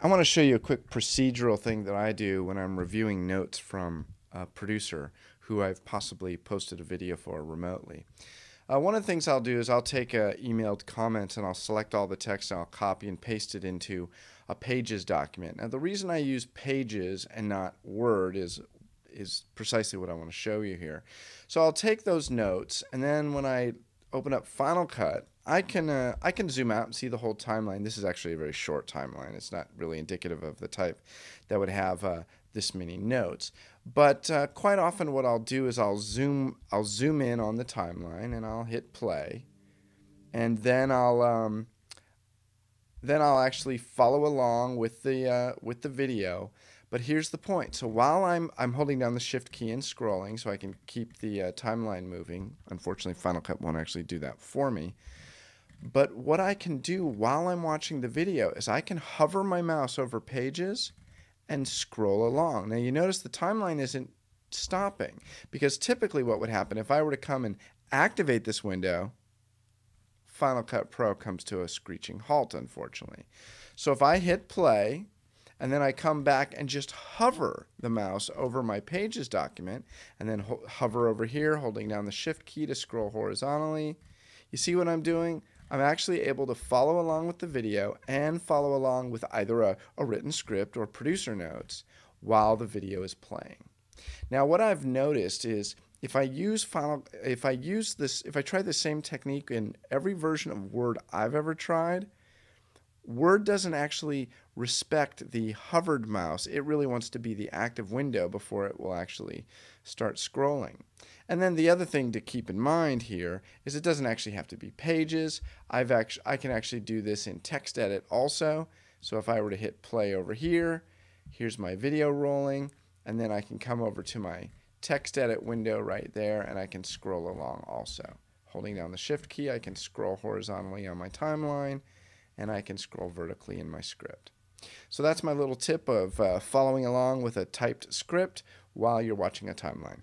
I want to show you a quick procedural thing that I do when I'm reviewing notes from a producer who I've possibly posted a video for remotely. One of the things I'll do is I'll take emailed comments and I'll select all the text and I'll copy and paste it into a Pages document. Now the reason I use Pages and not Word is precisely what I want to show you here. So I'll take those notes, and then when I open up Final Cut, I can zoom out and see the whole timeline. This is actually a very short timeline. It's not really indicative of the type that would have this many notes. But quite often what I'll do is I'll zoom in on the timeline and I'll hit play, and then I'll actually follow along with the video. But here's the point. So while I'm holding down the Shift key and scrolling so I can keep the timeline moving. Unfortunately, Final Cut won't actually do that for me. But what I can do while I'm watching the video is I can hover my mouse over pages and scroll along. Now you notice the timeline isn't stopping, because typically what would happen if I were to come and activate this window, Final Cut Pro comes to a screeching halt, unfortunately. So if I hit play and then I come back and just hover the mouse over my Pages document and then hover over here, holding down the Shift key to scroll horizontally, you see what I'm doing? I'm actually able to follow along with the video and follow along with either a written script or producer notes while the video is playing. Now what I've noticed is if I try the same technique in every version of Word I've ever tried, Word doesn't actually respect the hovered mouse. It really wants to be the active window before it will actually start scrolling. And then the other thing to keep in mind here is it doesn't actually have to be Pages. I can actually do this in Text Edit also. So if I were to hit play over here, here's my video rolling, and then I can come over to my Text Edit window right there and I can scroll along also. Holding down the Shift key, I can scroll horizontally on my timeline, and I can scroll vertically in my script. So that's my little tip of following along with a typed script while you're watching a timeline.